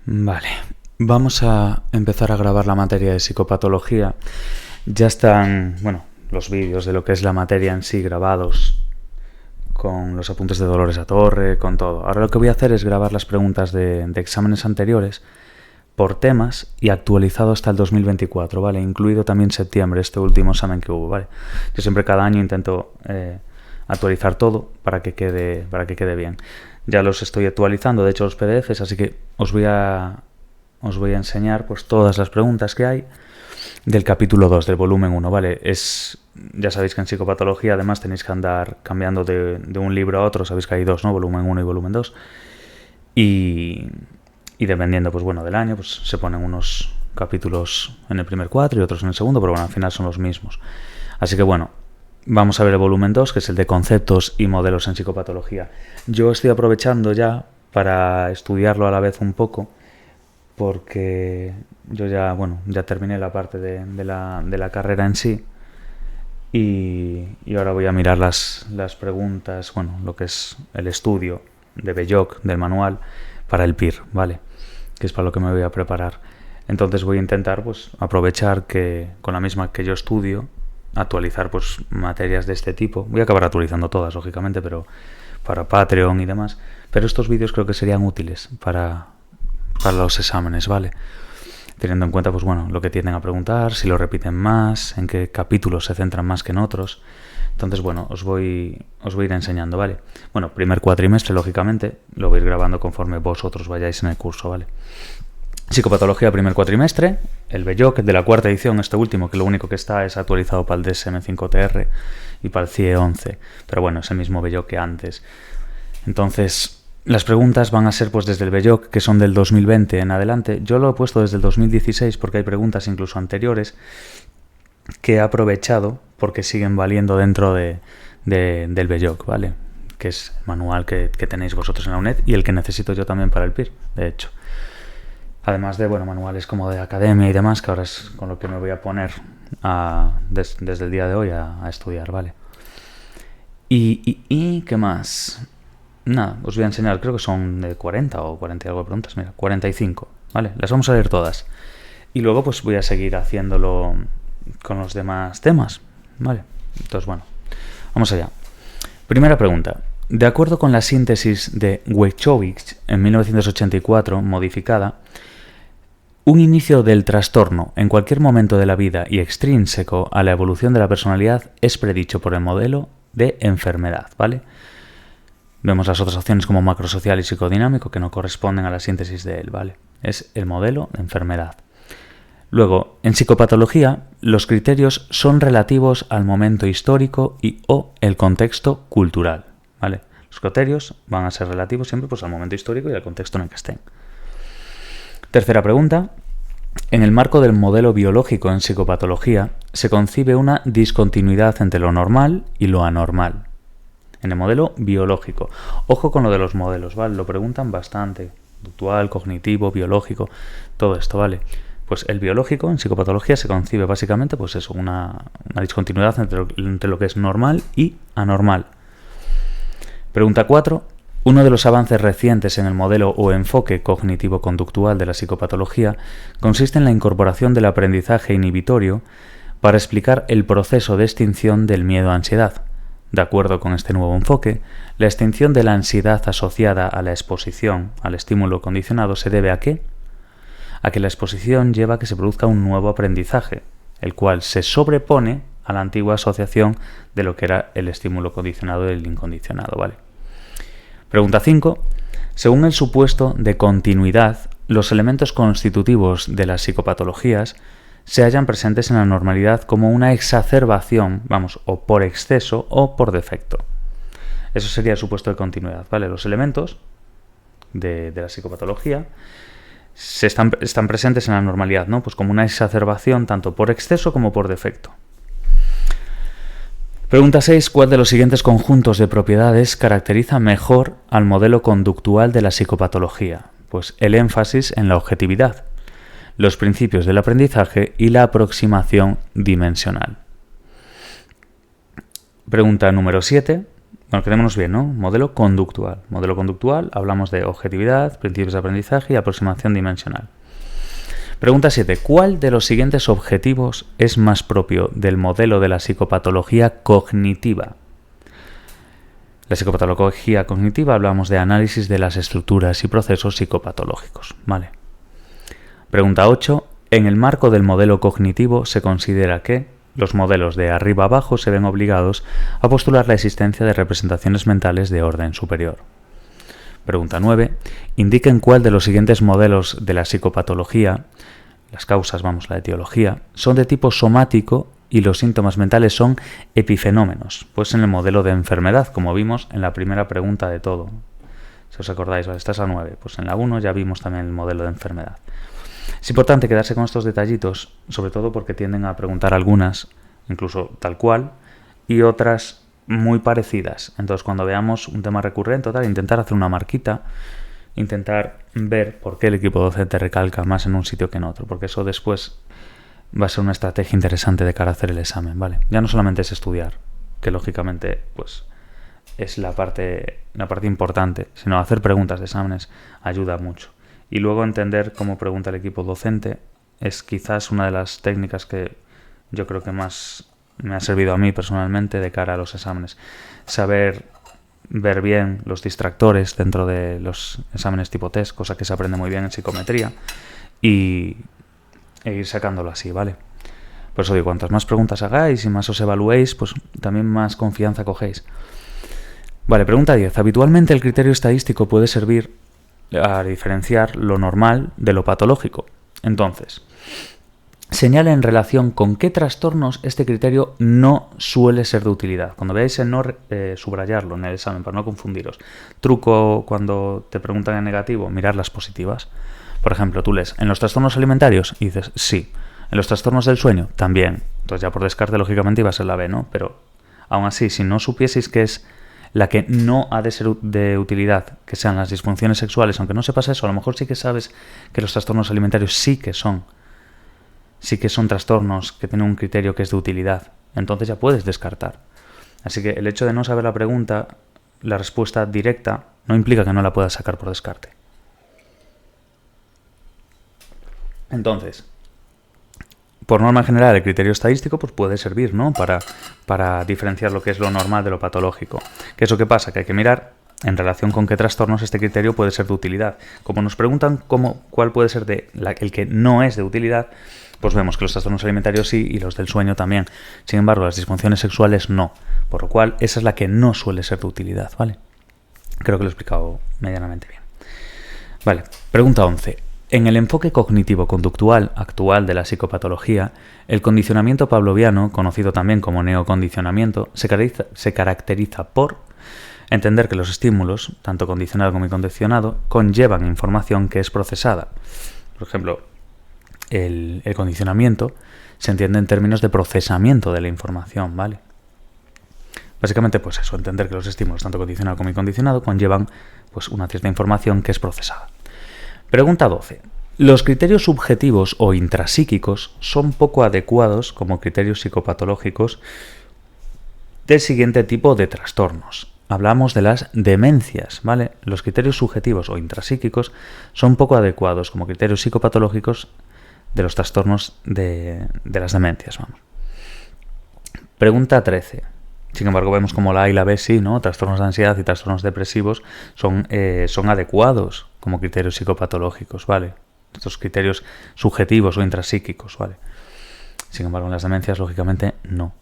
Vale, vamos a empezar a grabar la materia de psicopatología. Ya están, los vídeos de lo que es la materia en sí grabados con los apuntes de Dolores Atorre, con todo. Ahora lo que voy a hacer es grabar las preguntas de exámenes anteriores por temas y actualizado hasta el 2024, ¿vale? Incluido también septiembre, este último examen que hubo, ¿vale? Yo siempre cada año intento actualizar todo para que quede bien. Ya los estoy actualizando, de hecho, los PDFs, así que os voy a enseñar pues todas las preguntas que hay del capítulo 2, del volumen 1, ¿vale? Ya sabéis que en psicopatología además tenéis que andar cambiando de un libro a otro, sabéis que hay dos, ¿no? Volumen 1 y volumen 2. Y dependiendo, del año, pues se ponen unos capítulos en el primer cuatro y otros en el segundo, pero al final son los mismos. Así que vamos a ver el volumen 2, que es el de conceptos y modelos en psicopatología. Yo estoy aprovechando ya para estudiarlo a la vez un poco, porque yo ya terminé la parte de la carrera en sí y ahora voy a mirar las preguntas, lo que es el estudio de Belloc, del manual, para el PIR, ¿vale? Que es para lo que me voy a preparar. Entonces voy a intentar aprovechar que con la misma que yo estudio, actualizar materias de este tipo. Voy a acabar actualizando todas, lógicamente, pero para Patreon y demás. Pero estos vídeos creo que serían útiles para los exámenes, ¿vale? Teniendo en cuenta lo que tienden a preguntar, si lo repiten más, en qué capítulos se centran más que en otros. Entonces, os voy a ir enseñando, ¿vale? Primer cuatrimestre, lógicamente, lo voy a ir grabando conforme vosotros vayáis en el curso, ¿vale? Psicopatología, primer cuatrimestre, el Belloc de la cuarta edición, este último, que lo único que está es actualizado para el DSM-5TR y para el CIE 11, pero es el mismo Belloc que antes. Entonces, las preguntas van a ser desde el Belloc, que son del 2020 en adelante. Yo lo he puesto desde el 2016 porque hay preguntas incluso anteriores que he aprovechado porque siguen valiendo dentro del Belloc, ¿vale? Que es el manual que tenéis vosotros en la UNED y el que necesito yo también para el PIR, de hecho. Además de manuales como de academia y demás, que ahora es con lo que me voy a poner desde el día de hoy a estudiar, ¿vale? ¿Y qué más? Nada, os voy a enseñar, creo que son de 40 o 40 y algo de preguntas, mira, 45, ¿vale? Las vamos a leer todas. Y luego voy a seguir haciéndolo con los demás temas, ¿vale? Entonces, vamos allá. Primera pregunta. De acuerdo con la síntesis de Wojciechowicz en 1984, modificada, un inicio del trastorno en cualquier momento de la vida y extrínseco a la evolución de la personalidad es predicho por el modelo de enfermedad, ¿vale? Vemos las otras opciones como macrosocial y psicodinámico que no corresponden a la síntesis de él, ¿vale? Es el modelo de enfermedad. Luego, en psicopatología, los criterios son relativos al momento histórico o el contexto cultural, ¿vale? Los criterios van a ser relativos siempre al momento histórico y al contexto en el que estén. Tercera pregunta. En el marco del modelo biológico en psicopatología, se concibe una discontinuidad entre lo normal y lo anormal. En el modelo biológico. Ojo con lo de los modelos, ¿vale? Lo preguntan bastante. Conductual, cognitivo, biológico, todo esto, ¿vale? Pues el biológico en psicopatología se concibe básicamente una discontinuidad entre lo que es normal y anormal. Pregunta 4. Uno de los avances recientes en el modelo o enfoque cognitivo-conductual de la psicopatología consiste en la incorporación del aprendizaje inhibitorio para explicar el proceso de extinción del miedo-ansiedad. De acuerdo con este nuevo enfoque, la extinción de la ansiedad asociada a la exposición al estímulo condicionado se debe ¿a qué? A que la exposición lleva a que se produzca un nuevo aprendizaje, el cual se sobrepone a la antigua asociación de lo que era el estímulo condicionado y el incondicionado, ¿vale? Pregunta 5. Según el supuesto de continuidad, los elementos constitutivos de las psicopatologías se hallan presentes en la normalidad como una exacerbación, o por exceso o por defecto. Eso sería el supuesto de continuidad, ¿vale? Los elementos de la psicopatología están presentes en la normalidad, ¿no? Como una exacerbación tanto por exceso como por defecto. Pregunta 6. ¿Cuál de los siguientes conjuntos de propiedades caracteriza mejor al modelo conductual de la psicopatología? Pues el énfasis en la objetividad, los principios del aprendizaje y la aproximación dimensional. Pregunta número 7. Bueno, quedémonos bien, ¿no? Modelo conductual. Modelo conductual, hablamos de objetividad, principios de aprendizaje y aproximación dimensional. Pregunta 7. ¿Cuál de los siguientes objetivos es más propio del modelo de la psicopatología cognitiva? La psicopatología cognitiva hablamos de análisis de las estructuras y procesos psicopatológicos. Vale. Pregunta 8. En el marco del modelo cognitivo se considera que los modelos de arriba abajo se ven obligados a postular la existencia de representaciones mentales de orden superior. Pregunta 9. Indiquen cuál de los siguientes modelos de la psicopatología, las causas, la etiología, son de tipo somático y los síntomas mentales son epifenómenos. Pues en el modelo de enfermedad, como vimos en la primera pregunta de todo. Si os acordáis, vale, esta es la 9. Pues en la 1 ya vimos también el modelo de enfermedad. Es importante quedarse con estos detallitos, sobre todo porque tienden a preguntar algunas, incluso tal cual, y otras muy parecidas. Entonces, cuando veamos un tema recurrente, intentar hacer una marquita, intentar ver por qué el equipo docente recalca más en un sitio que en otro, porque eso después va a ser una estrategia interesante de cara a hacer el examen, ¿vale? Ya no solamente es estudiar, que lógicamente pues es la parte importante, sino hacer preguntas de exámenes ayuda mucho. Y luego entender cómo pregunta el equipo docente es quizás una de las técnicas que yo creo que más me ha servido a mí personalmente de cara a los exámenes. Saber ver bien los distractores dentro de los exámenes tipo test, cosa que se aprende muy bien en psicometría, e ir sacándolo así, ¿vale? Por eso digo, cuantas más preguntas hagáis y más os evaluéis, pues también más confianza cogéis. Vale, pregunta 10. Habitualmente el criterio estadístico puede servir a diferenciar lo normal de lo patológico. Entonces, señala en relación con qué trastornos este criterio no suele ser de utilidad. Cuando veáis el no, subrayarlo en el examen para no confundiros. Truco cuando te preguntan en negativo, mirar las positivas. Por ejemplo, tú lees, ¿en los trastornos alimentarios? Y dices, sí. ¿En los trastornos del sueño? También. Entonces ya por descarte, lógicamente, iba a ser la B, ¿no? Pero aún así, si no supieseis que es la que no ha de ser de utilidad, que sean las disfunciones sexuales, aunque no sepas eso, a lo mejor sí que sabes que los trastornos alimentarios sí que son trastornos que tienen un criterio que es de utilidad. Entonces ya puedes descartar. Así que el hecho de no saber la pregunta, la respuesta directa, no implica que no la puedas sacar por descarte. Entonces, por norma general, el criterio estadístico pues puede servir, ¿no? para diferenciar lo que es lo normal de lo patológico. ¿Qué es lo que pasa? Que hay que mirar en relación con qué trastornos este criterio puede ser de utilidad. Como nos preguntan cuál puede ser el que no es de utilidad, pues vemos que los trastornos alimentarios sí y los del sueño también. Sin embargo, las disfunciones sexuales no. Por lo cual, esa es la que no suele ser de utilidad, ¿vale? Creo que lo he explicado medianamente bien. Vale, pregunta 11. En el enfoque cognitivo-conductual actual de la psicopatología, el condicionamiento pavloviano, conocido también como neocondicionamiento, se caracteriza por entender que los estímulos, tanto condicionado como incondicionado, conllevan información que es procesada. Por ejemplo, el condicionamiento se entiende en términos de procesamiento de la información, ¿vale? Básicamente, pues eso, entender que los estímulos, tanto condicionado como incondicionado, conllevan pues una cierta información que es procesada. Pregunta 12. Los criterios subjetivos o intrapsíquicos son poco adecuados como criterios psicopatológicos del siguiente tipo de trastornos. Hablamos de las demencias, ¿vale? Los criterios subjetivos o intrapsíquicos son poco adecuados como criterios psicopatológicos de los trastornos de las demencias, vamos. Pregunta 13. Sin embargo, vemos como la A y la B sí, ¿no? Trastornos de ansiedad y trastornos depresivos son adecuados como criterios psicopatológicos, ¿vale? Estos criterios subjetivos o intrapsíquicos, ¿vale? Sin embargo, en las demencias, lógicamente, no.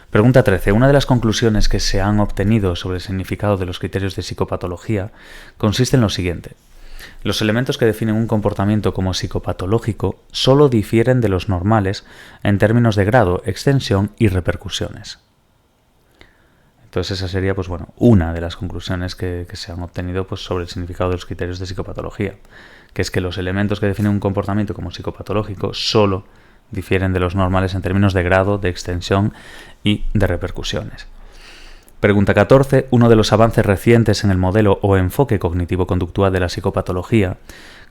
Pregunta 13. Una de las conclusiones que se han obtenido sobre el significado de los criterios de psicopatología consiste en lo siguiente. Los elementos que definen un comportamiento como psicopatológico solo difieren de los normales en términos de grado, extensión y repercusiones. Entonces esa sería pues bueno, una de las conclusiones que se han obtenido pues, sobre el significado de los criterios de psicopatología, que es que los elementos que definen un comportamiento como psicopatológico solo difieren de los normales en términos de grado, de extensión y de repercusiones. Pregunta 14. Uno de los avances recientes en el modelo o enfoque cognitivo-conductual de la psicopatología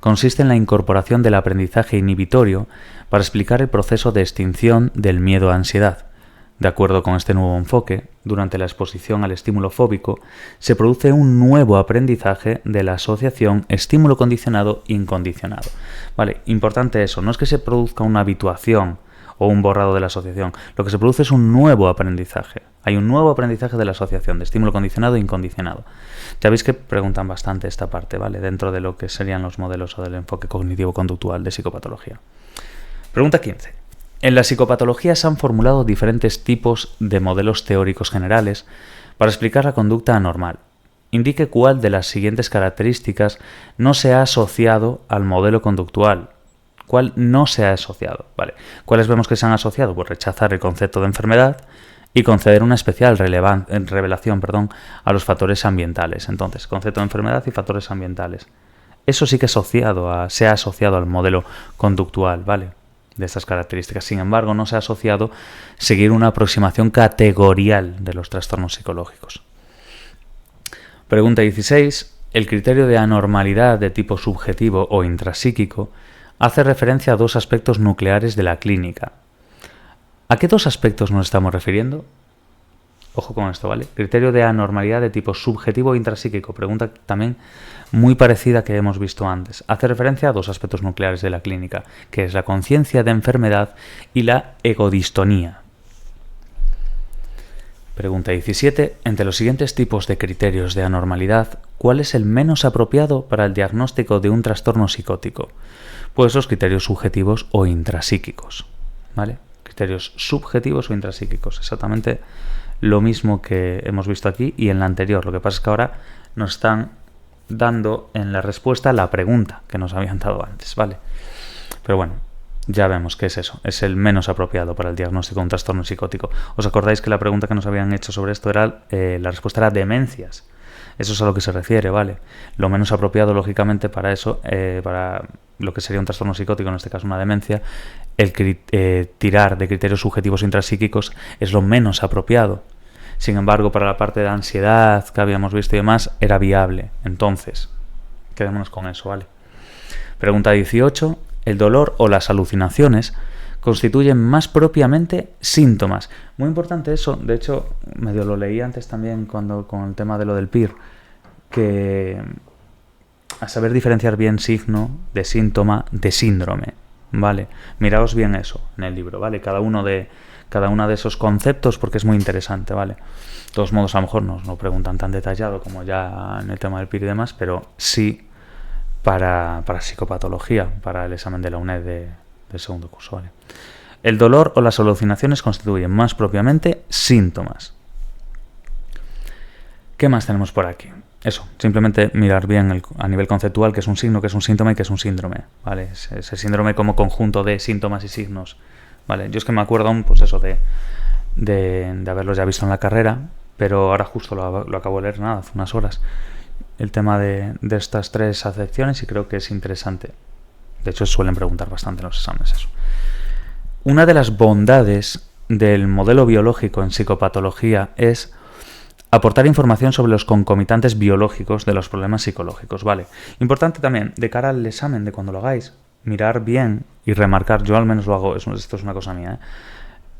consiste en la incorporación del aprendizaje inhibitorio para explicar el proceso de extinción del miedo a ansiedad, De acuerdo con este nuevo enfoque, durante la exposición al estímulo fóbico se produce un nuevo aprendizaje de la asociación estímulo condicionado incondicionado. Vale, importante eso, no es que se produzca una habituación o un borrado de la asociación, lo que se produce es un nuevo aprendizaje. Hay un nuevo aprendizaje de la asociación de estímulo condicionado e incondicionado. Ya veis que preguntan bastante esta parte, ¿vale? Dentro de lo que serían los modelos o del enfoque cognitivo-conductual de psicopatología. Pregunta 15. En la psicopatología se han formulado diferentes tipos de modelos teóricos generales para explicar la conducta anormal. Indique cuál de las siguientes características no se ha asociado al modelo conductual. ¿Cuál no se ha asociado? Vale. ¿Cuáles vemos que se han asociado? Pues rechazar el concepto de enfermedad y conceder una especial revelación a los factores ambientales. Entonces, concepto de enfermedad y factores ambientales. Eso sí que se ha asociado al modelo conductual, ¿vale? De estas características. Sin embargo, no se ha asociado seguir una aproximación categorial de los trastornos psicológicos. Pregunta 16. El criterio de anormalidad de tipo subjetivo o intrapsíquico hace referencia a dos aspectos nucleares de la clínica. ¿A qué dos aspectos nos estamos refiriendo? Ojo con esto, ¿vale? Criterio de anormalidad de tipo subjetivo o intrapsíquico. Pregunta también muy parecida que hemos visto antes. Hace referencia a dos aspectos nucleares de la clínica, que es la conciencia de enfermedad y la egodistonía. Pregunta 17. Entre los siguientes tipos de criterios de anormalidad, ¿cuál es el menos apropiado para el diagnóstico de un trastorno psicótico? Pues los criterios subjetivos o intrapsíquicos, ¿vale? Criterios subjetivos o intrapsíquicos, exactamente lo mismo que hemos visto aquí y en la anterior. Lo que pasa es que ahora nos están dando en la respuesta la pregunta que nos habían dado antes, ¿vale? Pero bueno, ya vemos que es eso, es el menos apropiado para el diagnóstico de un trastorno psicótico. ¿Os acordáis que la pregunta que nos habían hecho sobre esto era, la respuesta era demencias? Eso es a lo que se refiere, ¿vale? Lo menos apropiado, lógicamente, para eso, para lo que sería un trastorno psicótico, en este caso una demencia, el tirar de criterios subjetivos intrapsíquicos es lo menos apropiado. Sin embargo, para la parte de ansiedad que habíamos visto y demás, era viable. Entonces, quedémonos con eso, ¿vale? Pregunta 18. El dolor o las alucinaciones constituyen más propiamente síntomas. Muy importante eso, de hecho, medio lo leí antes también con el tema de lo del PIR, que a saber diferenciar bien signo de síntoma de síndrome, ¿vale? Miraos bien eso en el libro, ¿vale? Cada uno de esos conceptos, porque es muy interesante, ¿vale? De todos modos, a lo mejor no nos lo preguntan tan detallado como ya en el tema del PIR y demás, pero sí para psicopatología, para el examen de la UNED del segundo curso, ¿vale? El dolor o las alucinaciones constituyen más propiamente síntomas. ¿Qué más tenemos por aquí? Eso, simplemente mirar bien a nivel conceptual qué es un signo, qué es un síntoma y qué es un síndrome, ¿vale? Ese síndrome como conjunto de síntomas y signos, ¿vale? Yo es que me acuerdo aún, pues eso, de haberlos ya visto en la carrera, pero ahora justo lo acabo de leer, nada, hace unas horas, el tema de estas tres acepciones, y creo que es interesante. De hecho, suelen preguntar bastante en los exámenes eso. Una de las bondades del modelo biológico en psicopatología es aportar información sobre los concomitantes biológicos de los problemas psicológicos, ¿vale? Importante también, de cara al examen, de cuando lo hagáis, mirar bien y remarcar, yo al menos lo hago, esto es una cosa mía,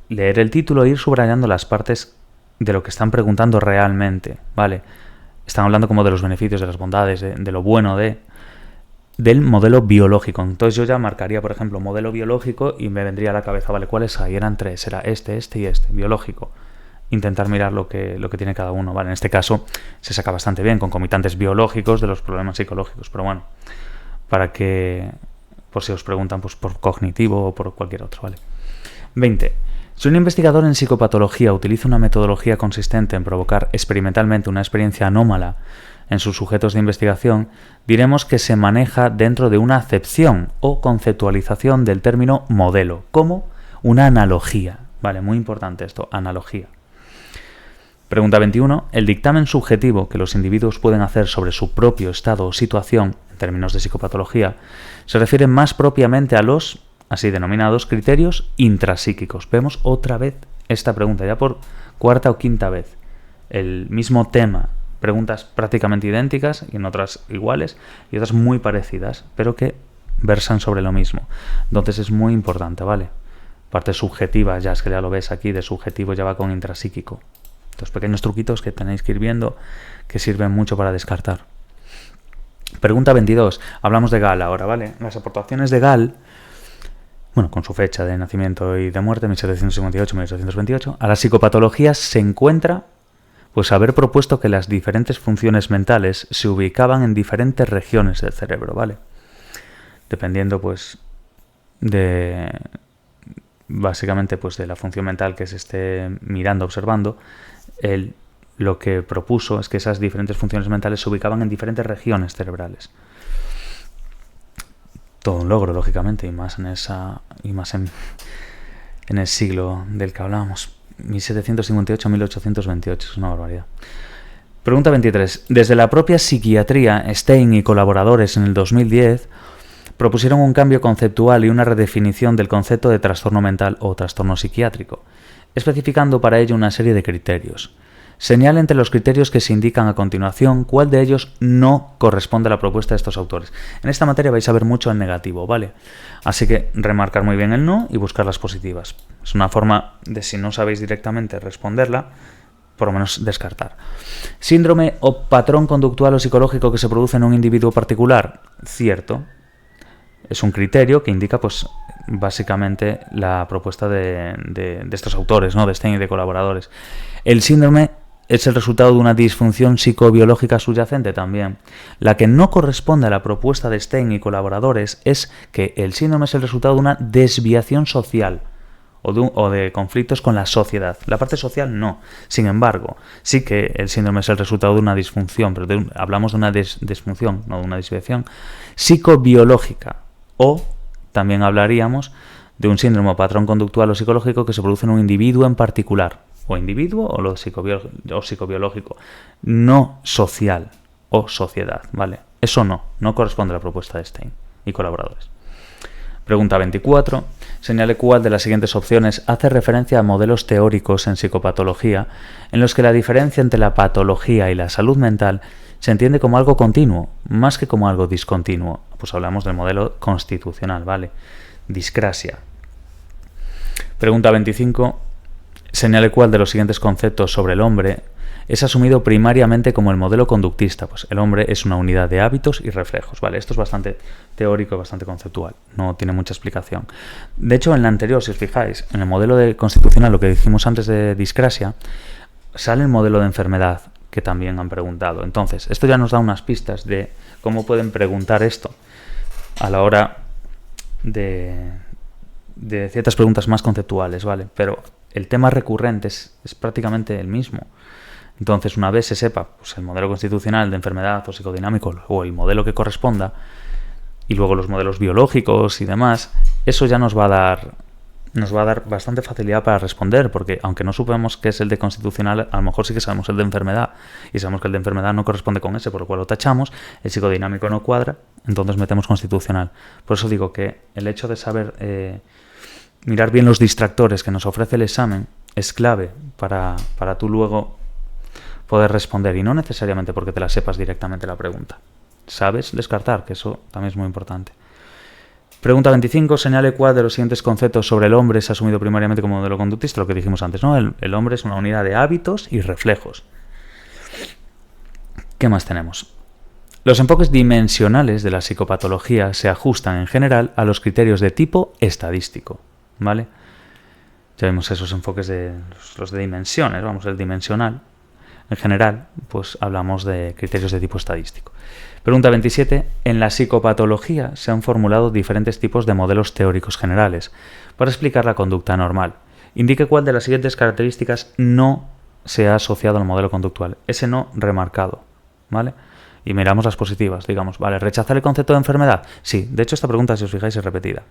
leer el título e ir subrayando las partes de lo que están preguntando realmente, ¿vale? Están hablando como de los beneficios, de las bondades, de lo bueno del modelo biológico. Entonces yo ya marcaría, por ejemplo, modelo biológico y me vendría a la cabeza, ¿vale? ¿Cuáles hay? Eran tres, era este y este, biológico. Intentar mirar lo que tiene cada uno, ¿vale? En este caso se saca bastante bien, concomitantes biológicos de los problemas psicológicos, pero bueno, para que, por si os preguntan, pues por cognitivo o por cualquier otro, ¿vale? 20. Si un investigador en psicopatología utiliza una metodología consistente en provocar experimentalmente una experiencia anómala en sus sujetos de investigación, diremos que se maneja dentro de una acepción o conceptualización del término modelo, como una analogía, ¿vale? Muy importante esto, analogía. Pregunta 21. El dictamen subjetivo que los individuos pueden hacer sobre su propio estado o situación, en términos de psicopatología, se refiere más propiamente a los, así denominados, criterios intrapsíquicos. Vemos otra vez esta pregunta, ya por cuarta o quinta vez. El mismo tema, preguntas prácticamente idénticas y en otras iguales y otras muy parecidas, pero que versan sobre lo mismo. Entonces es muy importante, ¿vale? Parte subjetiva, ya es que ya lo ves aquí, de subjetivo ya va con intrapsíquico. Estos pequeños truquitos que tenéis que ir viendo que sirven mucho para descartar. Pregunta 22. Hablamos de Gall ahora, ¿vale? Las aportaciones de Gall, bueno, con su fecha de nacimiento y de muerte, 1758-1828, a la psicopatología se encuentra pues haber propuesto que las diferentes funciones mentales se ubicaban en diferentes regiones del cerebro, ¿vale? Dependiendo, pues, de... básicamente, pues, de la función mental que se esté mirando, observando, él lo que propuso es que esas diferentes funciones mentales se ubicaban en diferentes regiones cerebrales. Todo un logro, lógicamente, y más en el siglo del que hablábamos. 1758-1828, es una barbaridad. Pregunta 23. Desde la propia psiquiatría, Stein y colaboradores en el 2010 propusieron un cambio conceptual y una redefinición del concepto de trastorno mental o trastorno psiquiátrico, especificando para ello una serie de criterios. Señala entre los criterios que se indican a continuación cuál de ellos no corresponde a la propuesta de estos autores. En esta materia vais a ver mucho en negativo, ¿vale? Así que remarcar muy bien el no y buscar las positivas. Es una forma de, si no sabéis directamente responderla, por lo menos descartar. Síndrome o patrón conductual o psicológico que se produce en un individuo particular. Cierto. Es un criterio que indica, pues, básicamente la propuesta de estos autores, ¿no? De Stein y de colaboradores. El síndrome es el resultado de una disfunción psicobiológica subyacente también. La que no corresponde a la propuesta de Stein y colaboradores es que el síndrome es el resultado de una desviación social o de conflictos con la sociedad. La parte social no. Sin embargo, sí que el síndrome es el resultado de una disfunción, pero hablamos de una disfunción, no de una desviación psicobiológica. O también hablaríamos de un síndrome o patrón conductual o psicológico que se produce en un individuo en particular. O individuo o lo psicobiológico. No social o sociedad, ¿vale? Eso no corresponde a la propuesta de Stein y colaboradores. Pregunta 24. Señale cuál de las siguientes opciones hace referencia a modelos teóricos en psicopatología en los que la diferencia entre la patología y la salud mental se entiende como algo continuo, más que como algo discontinuo. Pues hablamos del modelo constitucional, ¿vale? Discrasia. Pregunta 25. Señale cuál de los siguientes conceptos sobre el hombre es asumido primariamente como el modelo conductista. Pues el hombre es una unidad de hábitos y reflejos, ¿vale? Esto es bastante teórico y bastante conceptual, no tiene mucha explicación. De hecho, en la anterior, si os fijáis, en el modelo constitucional, lo que dijimos antes de discrasia, sale el modelo de enfermedad, que también han preguntado. Entonces, esto ya nos da unas pistas de cómo pueden preguntar esto a la hora de ciertas preguntas más conceptuales, ¿vale? Pero el tema recurrente es prácticamente el mismo. Entonces, una vez se sepa, pues, el modelo constitucional de enfermedad o psicodinámico o el modelo que corresponda, y luego los modelos biológicos y demás, eso ya nos va a dar bastante facilidad para responder, porque aunque no supemos qué es el de constitucional, a lo mejor sí que sabemos el de enfermedad, y sabemos que el de enfermedad no corresponde con ese, por lo cual lo tachamos, el psicodinámico no cuadra, entonces metemos constitucional. Por eso digo que el hecho de saber mirar bien los distractores que nos ofrece el examen es clave para tú luego poder responder, y no necesariamente porque te la sepas directamente la pregunta. Sabes descartar, que eso también es muy importante. Pregunta 25. Señale cuál de los siguientes conceptos sobre el hombre es asumido primariamente como modelo conductista, lo que dijimos antes, ¿no? El hombre es una unidad de hábitos y reflejos. ¿Qué más tenemos? Los enfoques dimensionales de la psicopatología se ajustan en general a los criterios de tipo estadístico, ¿vale? Ya vemos esos enfoques de los de dimensiones, vamos, el dimensional. En general, pues hablamos de criterios de tipo estadístico. Pregunta 27. En la psicopatología se han formulado diferentes tipos de modelos teóricos generales para explicar la conducta normal. Indique cuál de las siguientes características no se ha asociado al modelo conductual. Ese no remarcado, ¿vale? Y miramos las positivas, digamos, ¿vale? ¿Rechazar el concepto de enfermedad? Sí, de hecho esta pregunta, si os fijáis, es repetida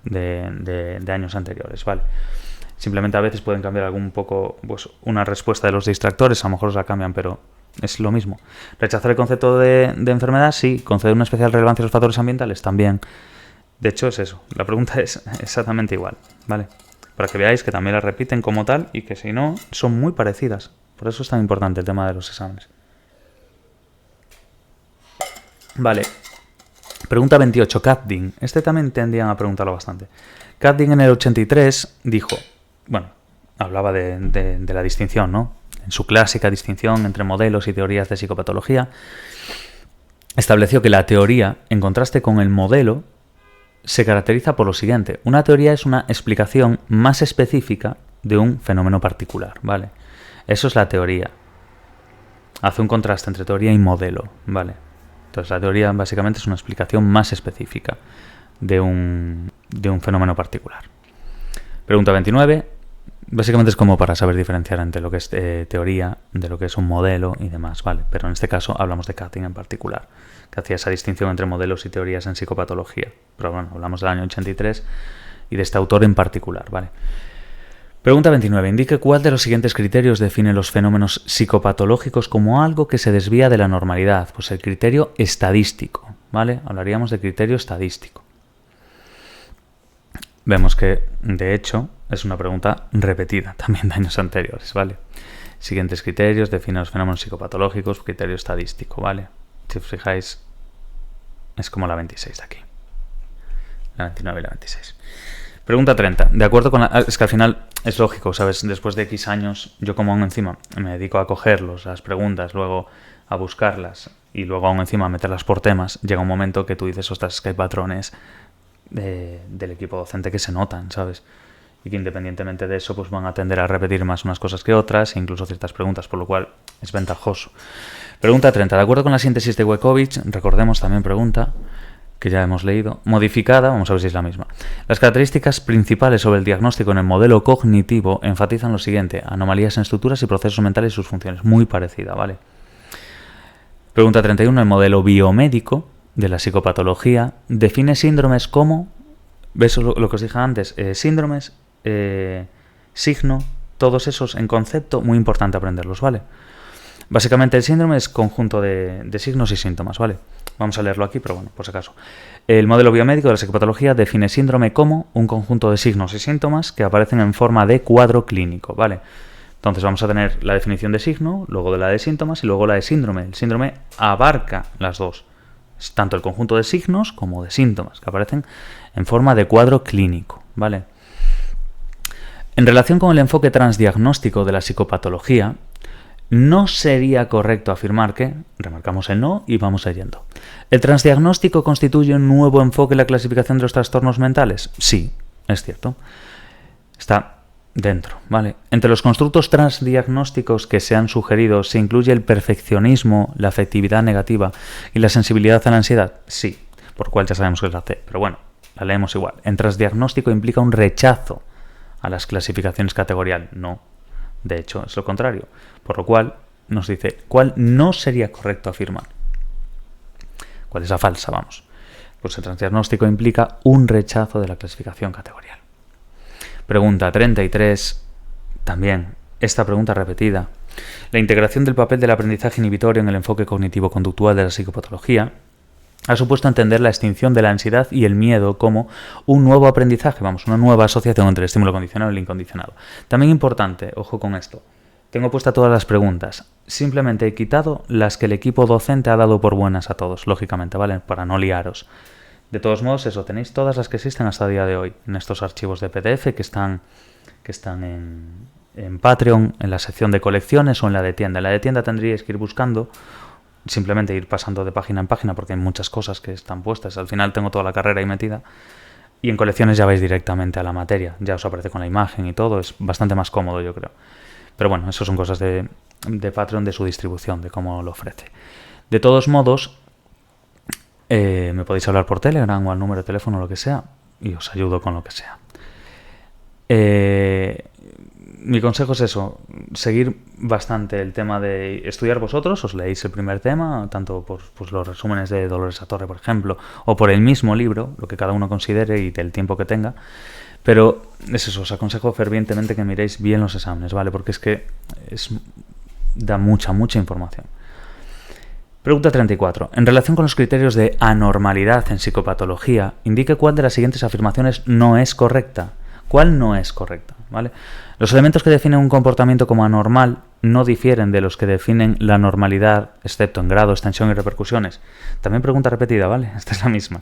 de años anteriores, ¿vale? Simplemente a veces pueden cambiar algún poco, pues, una respuesta de los distractores, a lo mejor os la cambian, pero es lo mismo. ¿Rechazar el concepto de enfermedad? Sí. ¿Conceder una especial relevancia a los factores ambientales? También. De hecho es eso, la pregunta es exactamente igual, ¿vale? Para que veáis que también la repiten como tal y que si no, son muy parecidas. Por eso es tan importante el tema de los exámenes. Vale. Pregunta 28, Katdin. Este también tendían a preguntarlo bastante. Katdin en el 83 dijo, bueno, hablaba de la distinción, ¿no? En su clásica distinción entre modelos y teorías de psicopatología, estableció que la teoría, en contraste con el modelo, se caracteriza por lo siguiente. Una teoría es una explicación más específica de un fenómeno particular, ¿vale? Eso es la teoría. Hace un contraste entre teoría y modelo, ¿vale? Entonces la teoría básicamente es una explicación más específica de un fenómeno particular. Pregunta 29. Básicamente es como para saber diferenciar entre lo que es teoría, de lo que es un modelo y demás, ¿vale? Pero en este caso hablamos de Katdin en particular, que hacía esa distinción entre modelos y teorías en psicopatología. Pero bueno, hablamos del año 83 y de este autor en particular, ¿vale? Pregunta 29. Indique cuál de los siguientes criterios define los fenómenos psicopatológicos como algo que se desvía de la normalidad. Pues el criterio estadístico, ¿vale? Hablaríamos de criterio estadístico. Vemos que, de hecho, es una pregunta repetida también de años anteriores, ¿vale? Siguientes criterios definen los fenómenos psicopatológicos, criterio estadístico, ¿vale? Si os fijáis, es como la 26 de aquí. La 29 y la 26. Pregunta 30. De acuerdo con es que al final es lógico, ¿sabes? Después de X años, yo como aún encima me dedico a cogerlos, las preguntas, luego a buscarlas y luego aún encima a meterlas por temas, llega un momento que tú dices, ostras, es que hay patrones del equipo docente que se notan, ¿sabes? Y que independientemente de eso, pues van a tender a repetir más unas cosas que otras, e incluso ciertas preguntas, por lo cual es ventajoso. Pregunta 30. De acuerdo con la síntesis de Wekovich, recordemos también pregunta que ya hemos leído, modificada, vamos a ver si es la misma. Las características principales sobre el diagnóstico en el modelo cognitivo enfatizan lo siguiente: anomalías en estructuras y procesos mentales y sus funciones. Muy parecida, ¿vale? Pregunta 31. El modelo biomédico de la psicopatología define síndromes como, ¿ves lo que os dije antes? Síndromes, signo, todos esos en concepto, muy importante aprenderlos, ¿vale? Básicamente el síndrome es conjunto de signos y síntomas, ¿vale? Vamos a leerlo aquí, pero bueno, por si acaso. El modelo biomédico de la psicopatología define síndrome como un conjunto de signos y síntomas que aparecen en forma de cuadro clínico, ¿vale? Entonces vamos a tener la definición de signo, luego de la de síntomas y luego la de síndrome. El síndrome abarca las dos, tanto el conjunto de signos como de síntomas que aparecen en forma de cuadro clínico, ¿vale? En relación con el enfoque transdiagnóstico de la psicopatología, no sería correcto afirmar que, remarcamos el no y vamos leyendo, ¿el transdiagnóstico constituye un nuevo enfoque en la clasificación de los trastornos mentales? Sí, es cierto. Está dentro, ¿vale? Entre los constructos transdiagnósticos que se han sugerido, ¿se incluye el perfeccionismo, la afectividad negativa y la sensibilidad a la ansiedad? Sí, por cual ya sabemos que es la C, pero bueno, la leemos igual. En transdiagnóstico implica un rechazo a las clasificaciones categoriales. No, de hecho es lo contrario, por lo cual nos dice cuál no sería correcto afirmar. ¿Cuál es la falsa? Vamos. Pues el transdiagnóstico implica un rechazo de la clasificación categorial. Pregunta 33, también esta pregunta repetida. La integración del papel del aprendizaje inhibitorio en el enfoque cognitivo-conductual de la psicopatología ha supuesto entender la extinción de la ansiedad y el miedo como un nuevo aprendizaje, vamos, una nueva asociación entre el estímulo condicionado y el incondicionado. También importante, ojo con esto, tengo puestas todas las preguntas, simplemente he quitado las que el equipo docente ha dado por buenas a todos, lógicamente, ¿vale? Para no liaros. De todos modos, eso, tenéis todas las que existen hasta el día de hoy, en estos archivos de PDF que están en Patreon, en la sección de colecciones o en la de tienda. En la de tienda tendríais que ir buscando, simplemente ir pasando de página en página porque hay muchas cosas que están puestas. Al final tengo toda la carrera ahí metida. Y en colecciones ya vais directamente a la materia, ya os aparece con la imagen y todo, es bastante más cómodo, yo creo. Pero bueno, eso son cosas de Patreon, de su distribución, de cómo lo ofrece. De todos modos, me podéis hablar por Telegram o al número de teléfono o lo que sea y os ayudo con lo que sea. Mi consejo es eso, seguir bastante el tema de estudiar vosotros, os leéis el primer tema, tanto por pues, los resúmenes de Dolores Atorre, por ejemplo, o por el mismo libro, lo que cada uno considere y del tiempo que tenga. Pero es eso, os aconsejo fervientemente que miréis bien los exámenes, ¿vale? Porque es que da mucha información. Pregunta 34. En relación con los criterios de anormalidad en psicopatología, indique cuál de las siguientes afirmaciones no es correcta. ¿Cuál no es correcta? ¿Vale? Los elementos que definen un comportamiento como anormal no difieren de los que definen la normalidad, excepto en grado, extensión y repercusiones. También pregunta repetida, ¿vale? Esta es la misma.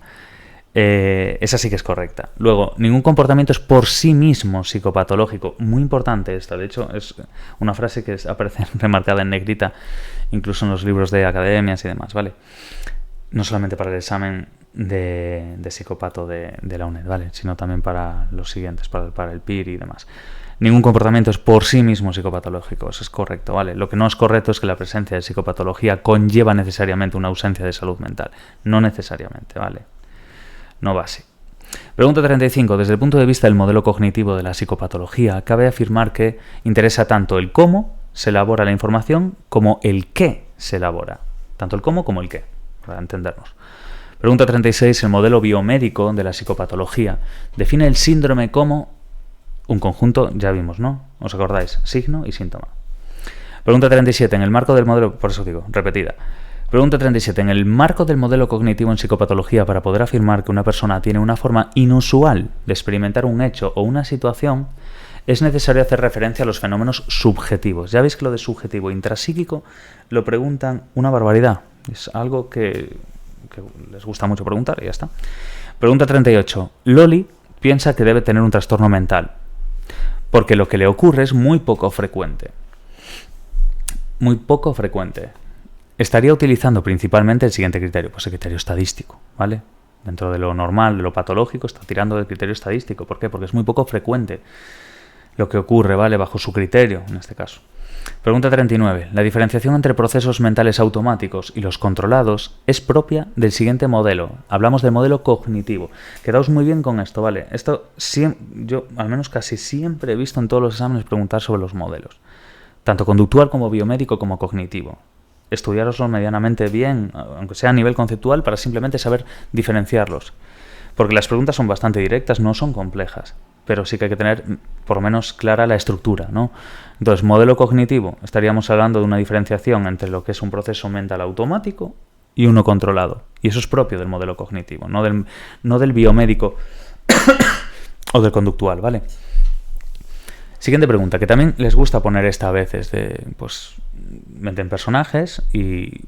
Esa sí que es correcta. Luego, ningún comportamiento es por sí mismo psicopatológico. Muy importante esta. De hecho, es una frase que aparece remarcada en negrita, incluso en los libros de academias y demás, ¿vale? No solamente para el examen de psicopato de la UNED, ¿vale? Sino también para los siguientes, para el PIR y demás. Ningún comportamiento es por sí mismo psicopatológico, eso es correcto, ¿vale? Lo que no es correcto es que la presencia de psicopatología conlleva necesariamente una ausencia de salud mental. No necesariamente, ¿vale? No va así. Pregunta 35. Desde el punto de vista del modelo cognitivo de la psicopatología, cabe afirmar que interesa tanto el cómo se elabora la información como el qué se elabora. Tanto el cómo como el qué, para entendernos. Pregunta 36. El modelo biomédico de la psicopatología define el síndrome como un conjunto, ya vimos, ¿no? ¿Os acordáis? Signo y síntoma. Pregunta 37. En el marco del modelo... Por eso digo, repetida. Pregunta 37. En el marco del modelo cognitivo en psicopatología, para poder afirmar que una persona tiene una forma inusual de experimentar un hecho o una situación, es necesario hacer referencia a los fenómenos subjetivos. Ya veis que lo de subjetivo intrapsíquico lo preguntan una barbaridad. Es algo que les gusta mucho preguntar y ya está. Pregunta 38. Loli piensa que debe tener un trastorno mental, porque lo que le ocurre es muy poco frecuente. Muy poco frecuente. Estaría utilizando principalmente el siguiente criterio, pues el criterio estadístico, ¿vale? Dentro de lo normal, de lo patológico, está tirando del criterio estadístico. ¿Por qué? Porque es muy poco frecuente lo que ocurre, ¿vale? Bajo su criterio, en este caso. Pregunta 39. La diferenciación entre procesos mentales automáticos y los controlados es propia del siguiente modelo. Hablamos del modelo cognitivo. Quedaos muy bien con esto, ¿vale? Esto yo, al menos casi siempre he visto en todos los exámenes preguntar sobre los modelos. Tanto conductual como biomédico como cognitivo. Estudiároslo medianamente bien, aunque sea a nivel conceptual, para simplemente saber diferenciarlos. Porque las preguntas son bastante directas, no son complejas, pero sí que hay que tener por lo menos clara la estructura, ¿no? Entonces, modelo cognitivo, estaríamos hablando de una diferenciación entre lo que es un proceso mental automático y uno controlado. Y eso es propio del modelo cognitivo, no del biomédico o del conductual, ¿vale? Siguiente pregunta, que también les gusta poner esta a veces, pues meten personajes y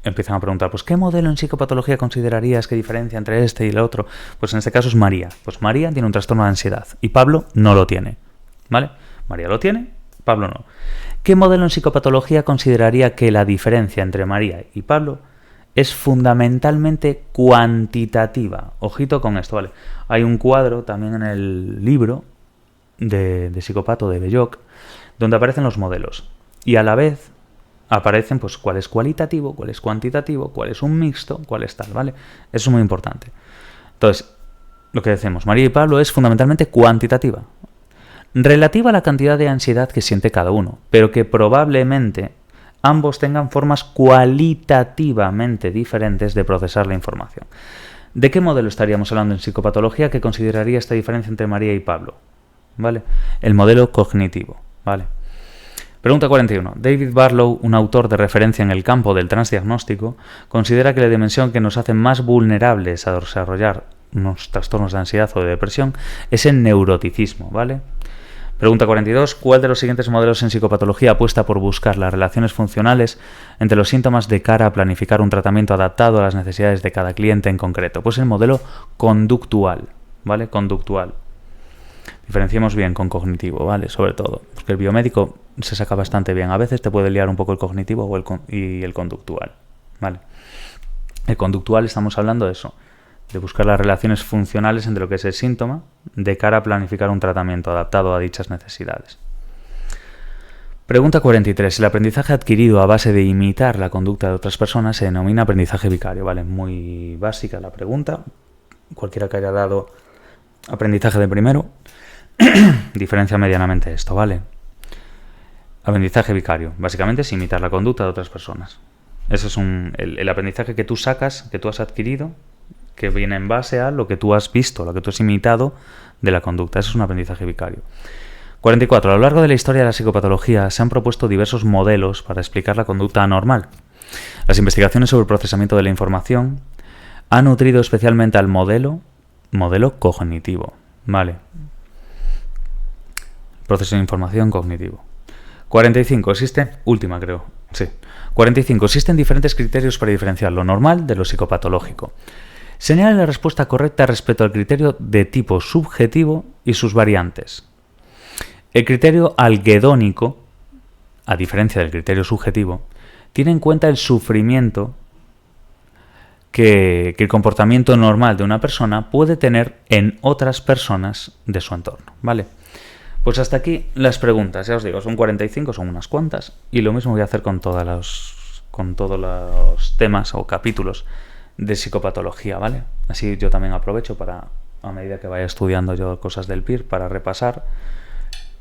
empiezan a preguntar, pues ¿qué modelo en psicopatología considerarías que diferencia entre este y el otro? Pues en este caso es María. Pues María tiene un trastorno de ansiedad y Pablo no lo tiene, ¿vale? María lo tiene, Pablo no. ¿Qué modelo en psicopatología consideraría que la diferencia entre María y Pablo es fundamentalmente cuantitativa? Ojito con esto, ¿vale? Hay un cuadro también en el libro de Psicopato de Belloc, donde aparecen los modelos y a la vez aparecen pues cuál es cualitativo, cuál es cuantitativo, cuál es un mixto, cuál es tal, ¿vale? Eso es muy importante. Entonces, lo que decimos, María y Pablo es fundamentalmente cuantitativa, relativa a la cantidad de ansiedad que siente cada uno, pero que probablemente ambos tengan formas cualitativamente diferentes de procesar la información. ¿De qué modelo estaríamos hablando en psicopatología que consideraría esta diferencia entre María y Pablo? ¿Vale? El modelo cognitivo, ¿vale? Pregunta 41. David Barlow, un autor de referencia en el campo del transdiagnóstico, considera que la dimensión que nos hace más vulnerables a desarrollar unos trastornos de ansiedad o de depresión es el neuroticismo, ¿vale? Pregunta 42. ¿Cuál de los siguientes modelos en psicopatología apuesta por buscar las relaciones funcionales entre los síntomas de cara a planificar un tratamiento adaptado a las necesidades de cada cliente en concreto? Pues el modelo conductual, ¿vale? Conductual. Diferenciemos bien con cognitivo, ¿vale? Sobre todo, porque el biomédico se saca bastante bien. A veces te puede liar un poco el cognitivo y el conductual, ¿vale? El conductual estamos hablando de eso, de buscar las relaciones funcionales entre lo que es el síntoma de cara a planificar un tratamiento adaptado a dichas necesidades. Pregunta 43. El aprendizaje adquirido a base de imitar la conducta de otras personas se denomina aprendizaje vicario, ¿vale? Muy básica la pregunta. Cualquiera que haya dado aprendizaje de primero diferencia medianamente esto, ¿vale? Aprendizaje vicario. Básicamente es imitar la conducta de otras personas. Eso es el aprendizaje que tú sacas, que tú has adquirido, que viene en base a lo que tú has visto, lo que tú has imitado de la conducta. Eso es un aprendizaje vicario. 44. A lo largo de la historia de la psicopatología se han propuesto diversos modelos para explicar la conducta anormal. Las investigaciones sobre el procesamiento de la información han nutrido especialmente al modelo cognitivo, ¿vale? proceso de información cognitivo. 45. Existen, última creo, sí. 45. Existen diferentes criterios para diferenciar lo normal de lo psicopatológico. Señala la respuesta correcta respecto al criterio de tipo subjetivo y sus variantes. El criterio algedónico, a diferencia del criterio subjetivo, tiene en cuenta el sufrimiento que el comportamiento normal de una persona puede tener en otras personas de su entorno, ¿vale? Pues hasta aquí las preguntas, ya os digo, son 45, son unas cuantas, y lo mismo voy a hacer con todos los temas o capítulos de psicopatología, ¿vale? Así yo también aprovecho para, a medida que vaya estudiando yo cosas del PIR, para repasar,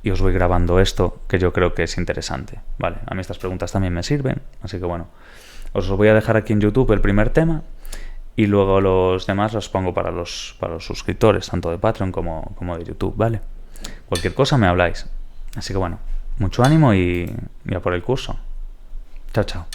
y os voy grabando esto, que yo creo que es interesante, ¿vale? A mí estas preguntas también me sirven, así que bueno, os voy a dejar aquí en YouTube el primer tema, y luego los demás los pongo para los suscriptores, tanto de Patreon como de YouTube, ¿vale? Cualquier cosa me habláis. Así que bueno, mucho ánimo y a por el curso. Chao, chao.